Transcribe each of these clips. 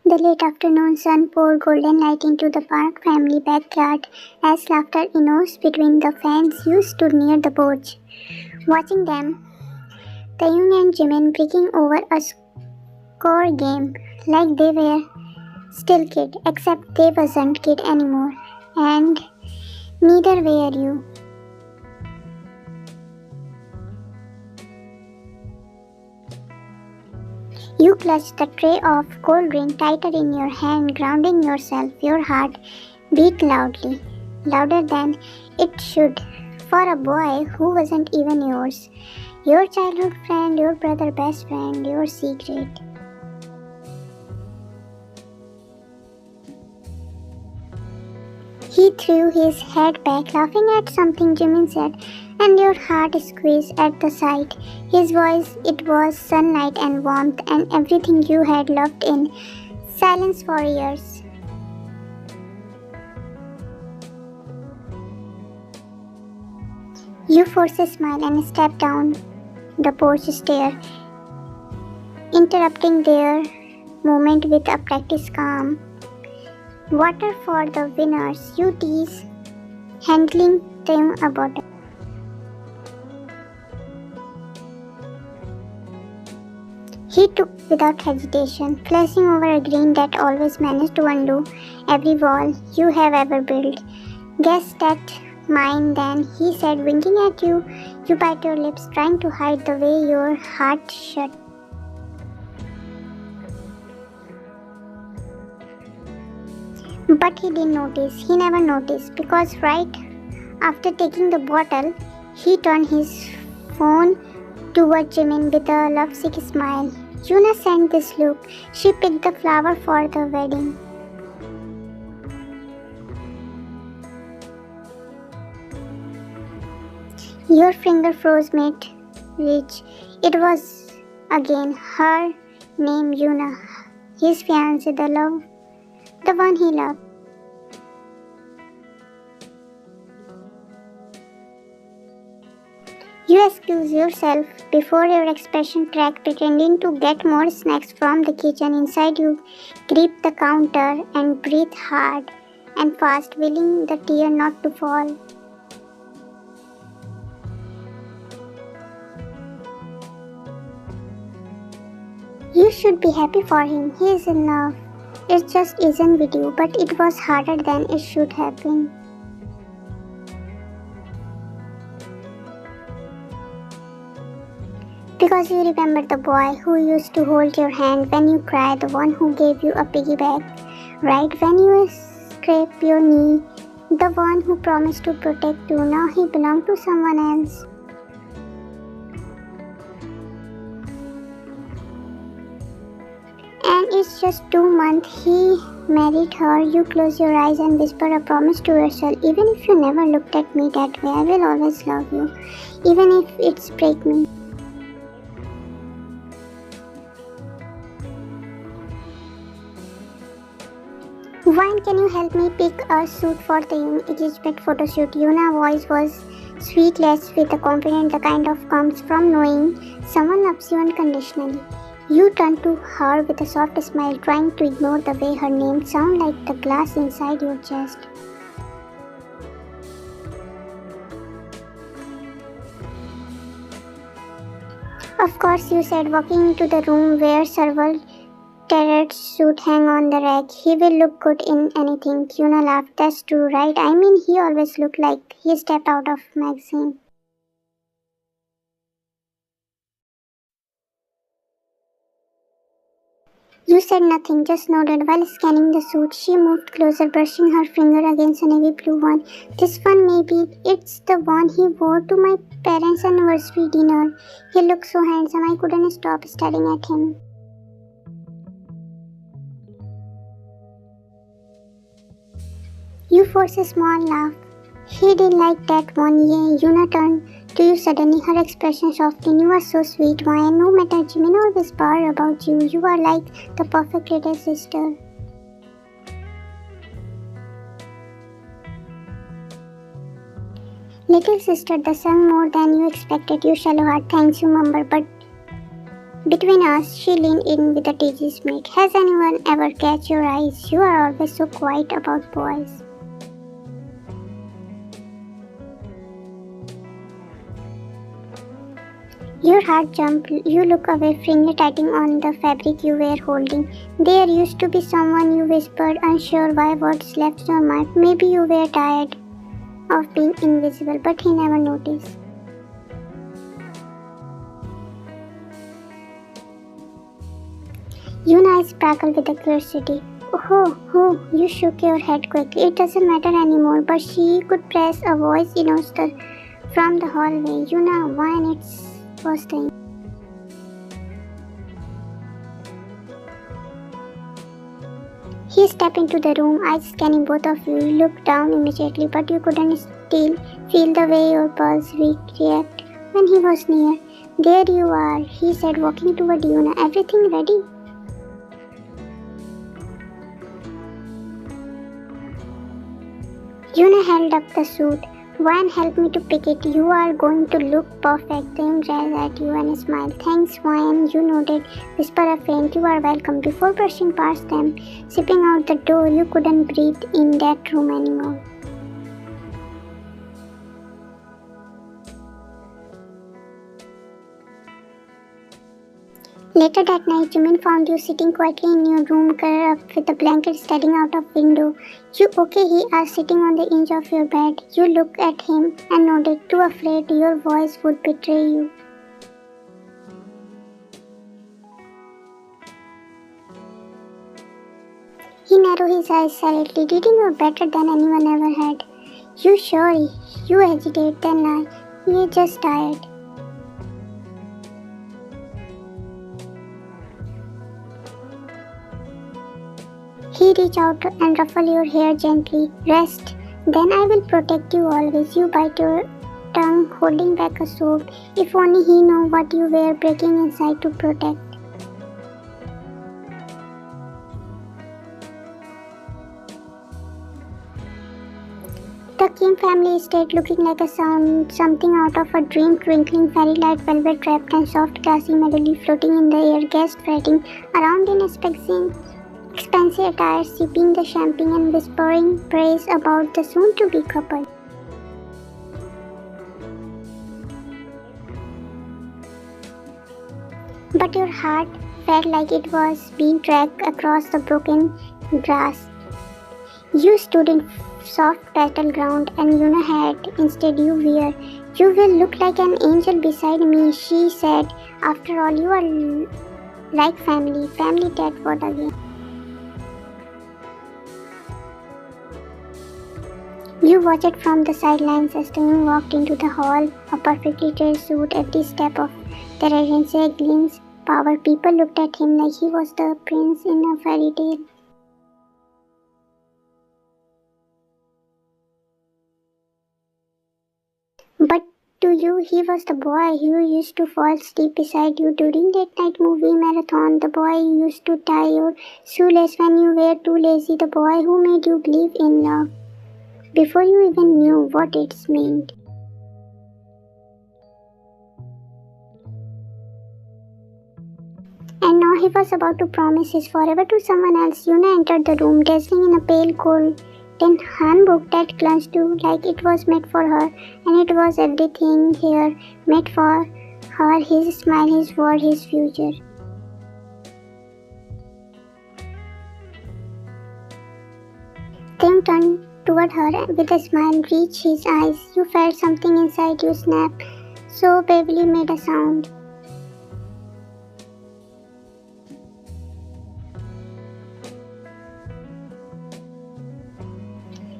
The late afternoon sun poured golden light into the Park family backyard as laughter echoed between the fans. You stood near the porch, watching them, taehyung and Jimin breaking over a score game like they were still kid, except they wasn't kid anymore, and neither were you. You clutched the tray of cold drink tighter in your hand, grounding yourself. Your heart beat loudly, louder than it should, for a boy who wasn't even yours. Your childhood friend, your brother best friend, your secret. He threw his head back, laughing at something Jimin said, and your heart squeezed at the sight. His voice, it was sunlight and warmth and everything you had loved in silence for years. You forced a smile and stepped down the porch stair, interrupting their moment with a practiced calm. Water for the winners, you tease, handling them a bottle. He took without hesitation, flashing over a grin that always managed to undo every wall you have ever built. Guess that mine then, he said, winking at you. You bite your lips, trying to hide the way your heart shut. But he didn't notice. He never noticed, because right after taking the bottle, he turned his phone toward Jimin with a lovesick smile. Yuna sent this look. She picked the flower for the wedding. Your finger froze mid-reach. It was again her name, Yuna, his fiancée, the one he loved. You excuse yourself before your expression cracked, pretending to get more snacks from the kitchen. Inside you grip the counter and breathe hard and fast, willing the tear not to fall. You should be happy for him. He is in love. It just isn't with you, but it was harder than it should have been. Because you remember the boy who used to hold your hand when you cried, the one who gave you a piggyback ride when you scraped your knee, the one who promised to protect you. Now he belonged to someone else. And it's just 2 months he married her. You close your eyes and whisper a promise to yourself. Even if you never looked at me that way, I will always love you, even if it's break me. Why can you help me pick a suit for the engagement photoshoot? Yuna's voice was sweetless with a confidence the kind of comes from knowing someone loves you unconditionally. You turned to her with a soft smile, trying to ignore the way her name sounded like the glass inside your chest. Of course, you said, walking into the room where several Tarot's suit hang on the rack. He will look good in anything. Yuna laughed. That's true, right? I mean, he always looked like he stepped out of magazine. You said nothing, just nodded while scanning the suit. She moved closer, brushing her finger against a navy blue one. This one, maybe. It's the one he wore to my parents' anniversary dinner. He looked so handsome, I couldn't stop staring at him. You forced a small laugh. He did like that one, yeah. Yuna turned to you suddenly, her expression softened. You are so sweet, why? No matter, Jimin always bothered about you. You are like the perfect little sister. Little sister, the sun more than you expected. You shallow heart, thanks you mumble, but Between us, she leaned in with a teasy smirk. Has anyone ever catch your eyes? You are always so quiet about boys. Your heart jumped. You look away, finger tightening on the fabric you were holding. There used to be someone, you whispered, unsure why words left your mouth. Maybe you were tired of being invisible, but he never noticed. Yuna's eyes sparkled with curiosity. Oh, you shook your head quickly. It doesn't matter anymore, but she could press a voice from the hallway. Yuna, when it was the He stepped into the room, eyes scanning both of you. You looked down immediately, but you couldn't still feel the way your pulse react when he was near. There you are, he said, walking toward Yuna. Everything ready? Yuna held up the suit. Wine helped me to pick it. You are going to look perfect. Taehyung gazed at you and smiled. Thanks, Wine. You nodded. Whisper a faint. You are welcome. Before brushing past them, zipping out the door, you couldn't breathe in that room anymore. Later that night, Jimin found you sitting quietly in your room, curled up with a blanket staring out of window. You okay? He asked, sitting on the edge of your bed. You looked at him and nodded, too afraid your voice would betray you. He narrowed his eyes silently, reading you better than anyone ever had. You sure? You hesitate, then lie. You're just tired. He reached out and ruffled your hair gently. Rest. Then I will protect you always. You bite your tongue, holding back a sob. If only he knew what you were breaking inside to protect. The Kim family stayed looking like something out of a dream, twinkling fairy light velvet wrapped and soft classy medley floating in the air, guests fretting around in expensive attire, sipping the champagne and whispering praise about the soon-to-be couple. But your heart felt like it was being dragged across the broken grass. You stood in soft battleground and Yuna had instead you wear. You will look like an angel beside me, she said. After all, you are like family that word again. You watched from the sidelines as Taehyung walked into the hall, a perfectly dressed suit, every step of the radiance gleams power. People looked at him like he was the prince in a fairy tale. But to you, he was the boy who used to fall asleep beside you during that night movie marathon, the boy who used to tie your shoelace when you were too lazy, the boy who made you believe in love before you even knew what it meant. And now he was about to promise his forever to someone else. Yuna entered the room, dazzling in a pale golden handbook that clung to like it was meant for her, and it was everything here meant for her, his smile, his word, his future. Tim turned toward her with a smile, reached his eyes. You felt something inside you snap, so Beverly made a sound.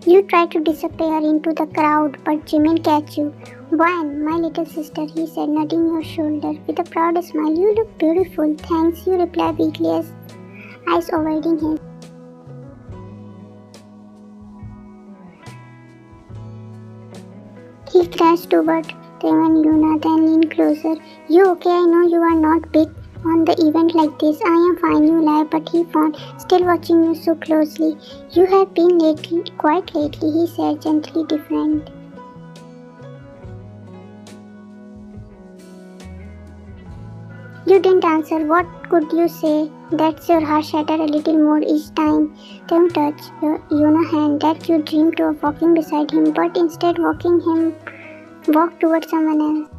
You tried to disappear into the crowd, but Jimin catch you. Wine, my little sister, he said, nudging your shoulder. With a proud smile, you look beautiful. Thanks, you replied weakly as eyes avoiding him. He glanced toward them and Yuna, then leaned closer. You okay? I know you are not big on the event like this. I am fine, you lie, but he found, still watching you so closely. You have been quite lately, he said, gently different. You didn't answer. What could you say? That's your heart shatter a little more each time. Don't touch your hand that you dreamed of walking beside him, but instead walk towards someone else.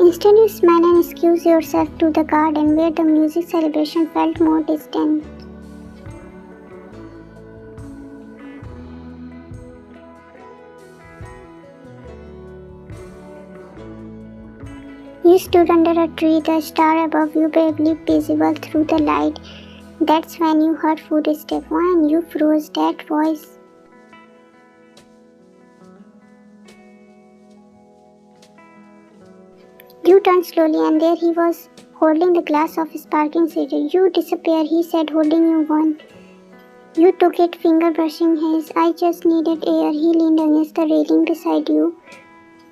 Instead, you smile and excuse yourself to the garden where the music celebration felt more distant. You stood under a tree, the star above you barely visible through the light. That's when you heard footsteps. When you froze, that voice. You turned slowly, and there he was, holding the glass of sparkling cider. You disappear, he said, holding you one. You took it, finger brushing his. I just needed air. He leaned against the railing beside you.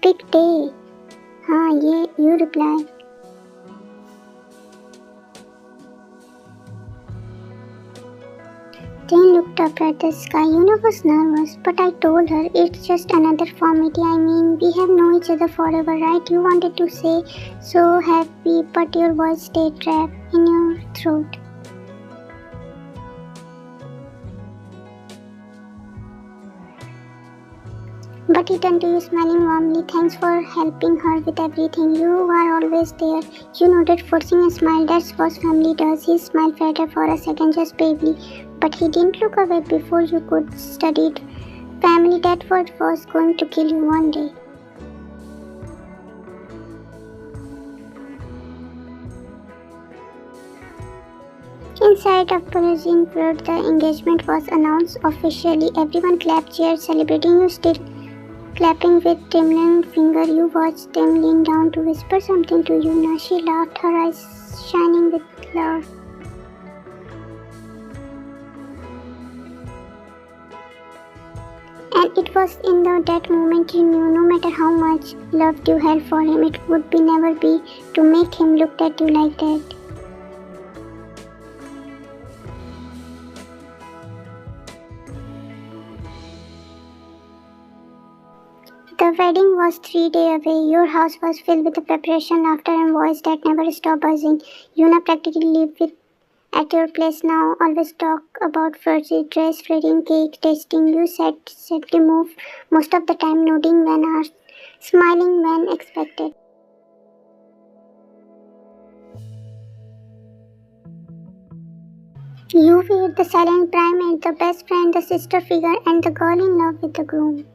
Big day. Haan, yeah, you replied. Jane looked up at the sky. Yuna was nervous, but I told her it's just another formality. I mean, we have known each other forever, right? You wanted to say so happy, but your voice stayed trapped in your throat. But he turned to you, smiling warmly. Thanks for helping her with everything. You are always there. You nodded, forcing a smile. That's what family does. His smile faded for a second, just bravely. But he didn't look away before you could study it. Family, that word was going to kill you one day. Inside a Persian where the engagement was announced officially, everyone clapped, cheers, celebrating. You still clapping with trembling finger. You watched them lean down to whisper something to Yuna. She laughed, her eyes shining with love. And it was in that moment you knew no matter how much love you had for him, it would never be to make him look at you like that. The wedding was 3 days away. Your house was filled with the preparation, laughter, and voice that never stopped buzzing. Yuna practically lived at your place now. Always talk about first dress, wedding cake, tasting. You said to move most of the time, nodding when asked, smiling when expected. You were the silent primate, the best friend, the sister figure, and the girl in love with the groom.